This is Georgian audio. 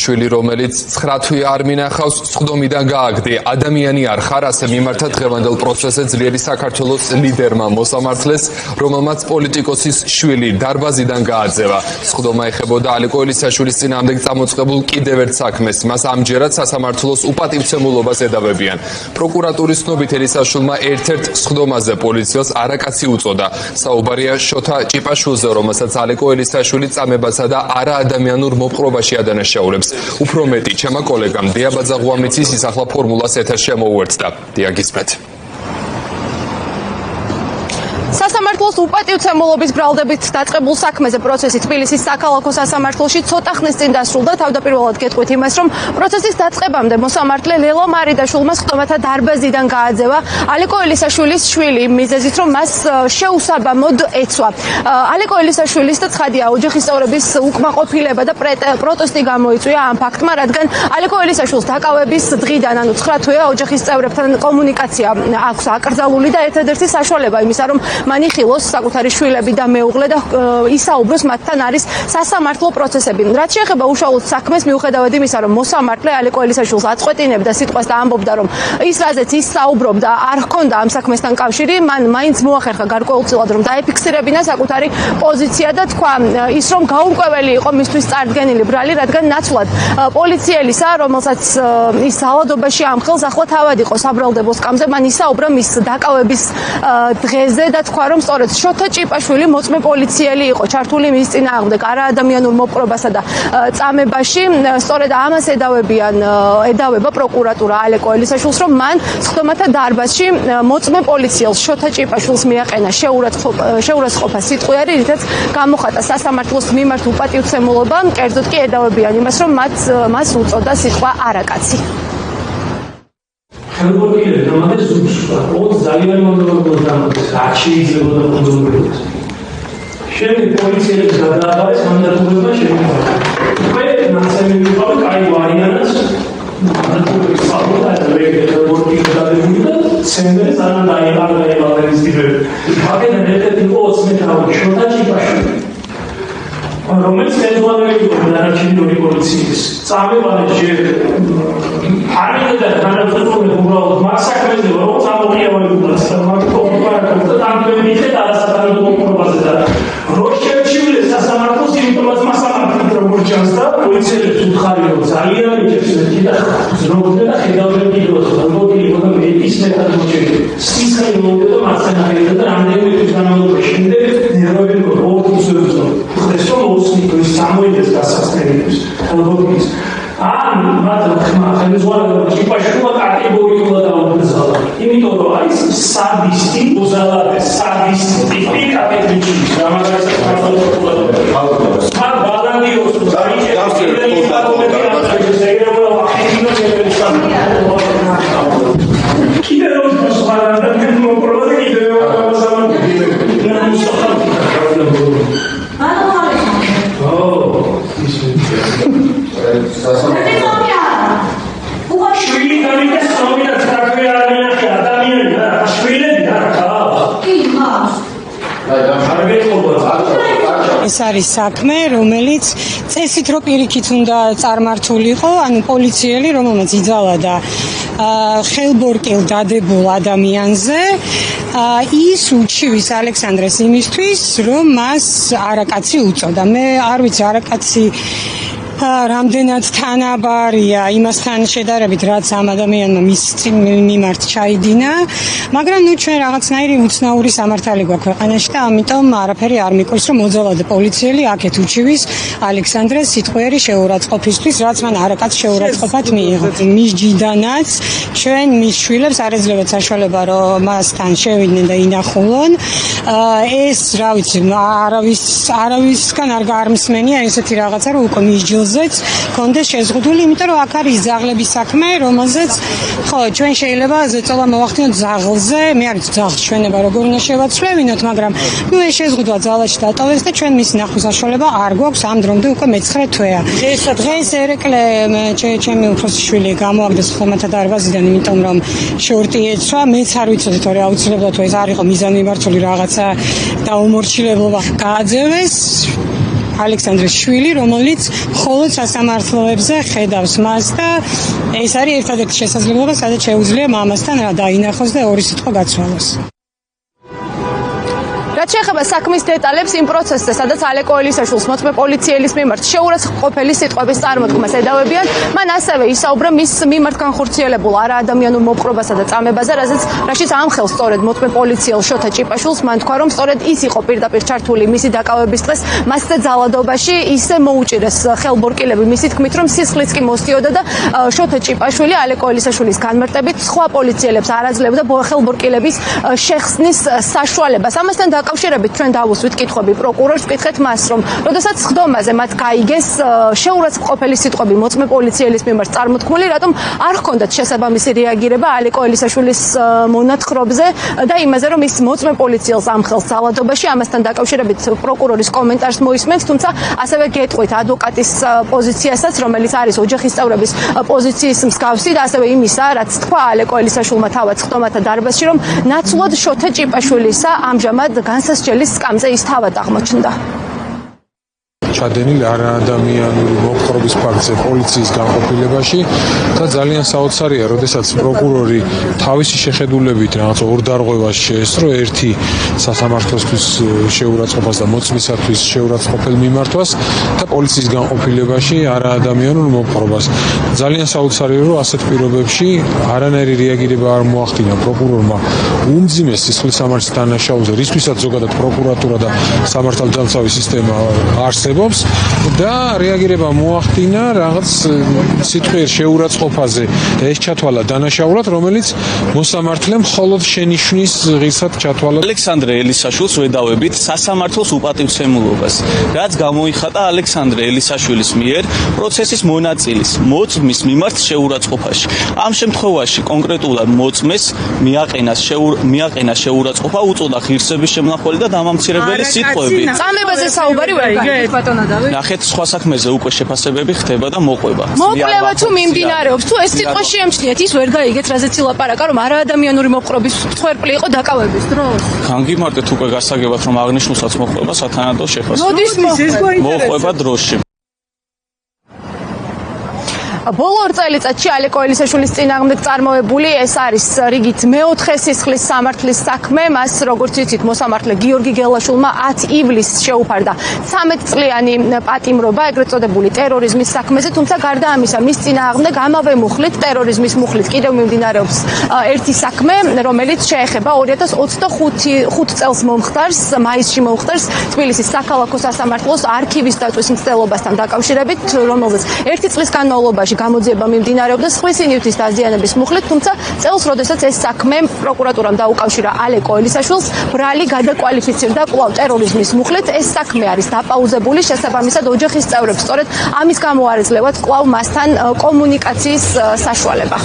შვილი, რომელიც 9 თვე არ მინახავს, სხდომიდან გააგდე. ადამიანი არ ხარ, ასე მიმართა დღევანდელ პროცესზე ძლიერი საქართველოს ლიდერმა მოსამართლეს, რომელმაც პოლიტიკოსის შვილი დარბაზიდან გააძევა. სხდომა ეხებოდა ალიკო ელისაშვილის წინააღმდეგ წამოწყებულ კიდევ ერთ საქმეს. მას ამჯერად სასამართლოს უპატივცემულობას ედავებიან. პროკურატურის ცნობით ელისაშვილმა ერთ-ერთ სხდომაზე პოლიციას არაკაცი უწოდა. საუბარია შოთა ჭიპაშვილზე, რომელსაც ალიკო ელისაშვილი წამებასა და არაადამიანურ მოპყრობაში ადანაშაულებს. უფრო მეტი, ჩემმა კოლეგამ დია ბაძაღუამიცის ისახლა ფორმულას ეთერში მოუერთდა. დია გისმენთ. სასამართლოს უპატივცემულობის ბრალდებით დაწყებულ საქმეზე პროცესი თბილისის საქალაქო სასამართლოში ცოტა ხნის წინ დასრულდა. თავდაპირველად გეტყვით იმას, რომ პროცესის დაწყებამდე მოსამართლე ლელო მარიდაშვილმა სხდომათა დარბაზიდან გააძევა ალიკო ელისაშვილის შვილი, მიზეზით რომ მას შეუსაბამოდ ეცვა. ალიკო ელისაშვილის და ცხადია ოჯახის წევრების უკმაყოფილება და პროტესტი გამოიწვია ამ ფაქტმა, რადგან ალიკო ელისაშვილს დაკავების დღიდან, ანუ 9 თვეა ოჯახის წევრებთან კომუნიკაცია აქვს აკრძალული და ერთადერთი საშუალება იმისა, რომ მან იხილოს საკუთარი შვილები და მეუღლე და ისაუბროს მათთან არის სასამართლო პროცესები. რაც შეეხება უშუალოდ საქმეს, მიუხედავად იმისა, რომ მოსამართლე ალიკო ელისაშვილს აწყვეტინებდა სიტყვას და ამბობდა, რომ ის რაზეც ის საუბრობდა არ ჰქონდა ამ საქმესთან კავშირი, მან მაინც მოახერხა გარკვეულწილად რომ დაეფიქსირებინა საკუთარი პოზიცია და თქვა ის, რომ გაურკვეველი იყო მისთვის წარდგენილი ბრალი, რადგან ნაცვლად პოლიციელისა, რომელსაც ის ძალადობაში ამხელს, ახლა თავად იყო საბრალდებო სკამზე, მან ისაუბრა მის დაკავების დღეზე და თქვა, რომ სწორედ შოთა ჭიპაშვილი მოწმე პოლიციელი იყო ჩართული მის წინააღმდეგ არაადამიანურ მოპყრობასა და წამებაში. სწორედ ამას ედავება პროკურატურა ალიკო ელისაშვილს, რომ მან სხდომათა დარბაზში მოწმე პოლიციელს შოთა ჭიპაშვილს მიაყენა შეურაცხყოფა სიტყვიერი, რითაც გამოხატა სასამართლოს მიმართ უპატივცემულობა. კერძოდ კი ედავებიან იმას, რომ მას უწოდა სიტყვა არაკაცი. ხელმოკლე დამადეს უცხო ძალიან მომდევნო დამადეს არ შეიძლება მომდევნო შემდეგ პოლიციელებს გადააბარეს მანდატურება შეიძლება უკვე ნაცემი ვიყავი კაი ვარიანტს მანდატურების საფუძვლა და რეგულარული გადაგებული და სენდერი ძალიან დაიწყება ის ტიპები მაგალითად ერთ-ერთი იყო 20 თავი შოთა ჭიპაშვილი რომელიც ეზოანელი იყო დანარჩენი პოლიციის წამებანი ჯერ არიდა განაწილებული უბრალოდ მასაკრეზე რომ წამოყიავებულაც მაგ პროკურატურა დამკვირვებელია და არასაკმარისო მოპყრობაზე და როშეჩივლე სასამართლოს იმიტომაც მასამართლით როგორ ჩანს და პოლიციელებს უთხარი რომ ძალიან იჭერს და ზრუნავდნენ და ხედავდნენ კიდევაც როგორი იყო და ის მეტად მოჭერდა სისხლი მომდევნო მასანახედა და რამდენიმე თვის განმავლობაში შემდეგ ნერვები ორთუსებსო ეს რომ ოსნიკოს სამოიდეს გასასწრებებს ალბოთის ან მაგრამ ხელმძღვანელობა ჭიპაშვილმა კატეგორიულად დაუბრძალა იმიტომ რომ არის სადისტი უზალადე სადისტი ტიპი კატეგორიის გამაგრებას პროკურატურა სად ბალანდიოს ეს არის საქმე, რომელიც წესით რო პირიქით უნდა წარმართულიყო, ანუ პოლიციელი, რომელმაც იძალა და ხელბორტილ დადებულ ადამიანზე ის უჩივის ალექსანდრეს იმისთვის, რომ მას არაკაცი უწოდა. მე არ ვიცი არაკაცი რამდენად თანაბარია იმასთან შედარებით, რაც ამ ადამიანმა მის მიმართ ჩაიდინა, მაგრამ ნუ ჩვენ რაღაცნაირი უცნაური სამართალი გვაქვს ქვეყანაში და ამიტომ არაფერი არ მიყვარს, რომ მოძალადე პოლიციელი აქეთ უჩივის ალექსანდრეს სიტყვიერი შეურაცხყოფისთვის, რაც მან არაკაც შეურაცხყოფად მიიღო. მის ჯიდანაც ჩვენ მის შვილებს არ ეძლებათ საშუალება, რომ მასთან შევიდნენ და ინახულონ. ეს, რა ვიცი, არავისგან არ გამსმენია ესეთი რაღაცა, რომ უკვე მის ჯილზეც კონდეს შეზღუდული, იმიტომ რომ აქ არის ზაღლების საქმე, რომელზეც ხო, ჩვენ შეიძლება ზეწოლა მოვახდინოთ ზაღლზე, მე არ ვიცი ზაღლს ჩვენება როგორ უნდა შევაცვლევინოთ, მაგრამ ნუ ეს შეზღუდვა ძალაში დატოვეს და ჩვენ მის ნახვის საშუალება არ გვაქვს ამ დრომდე უკვე მე-9 თვეა. დღეს ერეკლე ჩემი უფროსი შვილი გამოაგდეს ხომათა დარბაზიდან, იმიტომ რომ შორტი ეცვა, მეც არ ვიცოდი თორე აუცილებლად თუ ეს არ იყო მიზანმიმართული რაღაცა და უმორჩილებლობა გააძევეს. ალექსანდრეს შვილი, რომელიც მხოლოდ სასამართლოებზე ხედავს მას და ეს არის ერთადერთი შესაძლებლობა, სადაც შეუძლია მამასთან დაინახოს და ორი სიტყვა გაცვალოს. რაც შეეხება საქმის დეტალებს იმ პროცესზე, სადაც ალეკო ელისაშვილს მოწმე პოლიციელის მიმართ შეურაცხმყოფელი სიტყვების წარმოთქმას ედავებიან, მან ასევე ისაუბრა მის მიმართ განხორციელებულ არაადამიანურ მოპყრობასა და წამებაზე, რაშიც ამხელს სწორედ მოწმე პოლიციელ შოთა ჭიპაშვილს. მან თქვა, რომ სწორედ ის იყო პირდაპირ ჩართული მისი დაკავების დღეს მასზე ძალადობაში, ისე მოუჭირეს ხელბორკილები მისი თქმით, რომ სისხლიც კი მოსდიოდა და შოთა ჭიპაშვილი ალეკო ელისაშვილის განმარტებით სხვა პოლიციელებს არ აძლევდა ხელბორკილების შეხსნის საშუალებას. ამასთან დაკავშირებით ჩვენ დავუსვით კითხვები პროკურორს, ვკითხეთ მას, რომ როდესაც სხდომაზე მათ გაიგეს შეურაცხმყოფელი სიტყვები მოწმე პოლიციელის მიმართ წარმოთქმული, რატომ არ ჰქონდათ შესაბამისი რეაგირება ალეკო ელისაშვილის მონათხრობზე და იმაზე, რომ ის მოწმე პოლიციელს ამხელს ძალადობაში. ამასთან დაკავშირებით პროკურორის კომენტარს მოისმენთ, თუმცა ასევე გეტყვით ადვოკატის პოზიციასაც, რომელიც არის ოჯახის წევრების პოზიციის მსგავსი და ასევე იმისა, რაც თქვა ალეკო ელისაშვილმა თავად სხდომათა დარბაზში, რომ ნაცვლად შოთა ჭიპაშვილისა ამჟამად განსასჯელის სკამზე ის თავად აღმოჩნდა. ჩადენილი არაადამიანური მოპყრობის ფაქტზე პოლიციის განყოფილებაში და ძალიან საოცარია, როდესაც პროკურორი თავისი შეხედულებით რაღაც ორ დარღვევას შეესწრო, ერთი სასამართლოსთვის შეურაცხყოფას და მოწმისათვის შეურაცხყოფელ მიმართვას და პოლიციის განყოფილებაში არაადამიანურ მოპყრობას. ძალიან საოცარია, რომ ასეთ პირობებში არანაირი რეაგირება არ მოახდინა პროკურორმა უმძიმეს სისხლის სამართლის დანაშაულზე, რისთვისაც ზოგადად პროკურატურა და სამართალდამცავი სისტემა არსებობს. და რეაგირება მოახდინა რაღაც სიტყვიერ შეურაცხყოფაზე და ეს ჩათვალა დანაშაულად, რომელიც მოსამართლემ მხოლოდ შენიშვნის ღირსად ჩათვალა. ალექსანდრე ელისაშვილს ვედავებით სასამართლოს უპატივცემულობას, რაც გამოიხატა ალექსანდრე ელისაშვილის მიერ პროცესის მონაწილის მოწმის მიმართ შეურაცხყოფაში. ამ შემთხვევაში კონკრეტულად მოწმეს მიაყენა შეურაცხყოფა, უწოდა ღირსების შემნახველი და დამამცირებელი სიტყვები. წამებაზე საუბარი ვერ გაიგეთ. ნახეთ, სხვა საქმეზე უკვე შეფასებები ხდება და მოყვება. მოკვლევა თუ მიმდინარეობს, თუ ეს სიტყვა შეემჩნიათ, ის ვერ გაიგეთ, რაზეც ილაპარაკა, რომ არაადამიანური მოპყრობის მსხვერპლი იყო დაკავების დროს. განგიმარტეთ უკვე გასაგებად, რომ აღნიშნულსაც მოყვება სათანადო შეფასება. მოდის მოყვება დროში. ბოლო 2 წელიწადში ალეკო ელისაშვილის წინააღმდეგ წარმოებული ეს არის რიგით მეოთხე სისხლის სამართლის საქმე. მას, როგორც იცით, მოსამართლე გიორგი გელაშვილმა 10 ივლისს შეუფარდა 13 წლიანი პატიმრობა ეგრეთ წოდებული ტერორიზმის საქმეზე, თუმცა გარდა ამისა, მის წინააღმდეგ ამავე მუხლით, ტერორიზმის მუხლით კიდევ მიმდინარეობს ერთი საქმე, რომელიც შეეხება 2025 წელს მომხდარს, მაისში მომხდარს თბილისის საქალაქო სასამართლოს არქივის დაწვის მცდელობასთან დაკავშირებით, რომელზეც 1 წლის განმავლობაში გამოძიება მიმდინარეობდა სხვისი ნივთის დაზიანების მუხლით, თუმცა წელს, როდესაც ეს საქმე პროკურატურამ დაუკავშირა ალეკო ელისაშვილს, ბრალი გადაკვალიფიცირდა კვლავ ტერორიზმის მუხლით. ეს საქმე არის დაპაუზებული, შესაბამისად ოჯახის წევრებს სწორედ ამის გამო არ ეძლევათ კვლავ მასთან კომუნიკაციის საშუალება.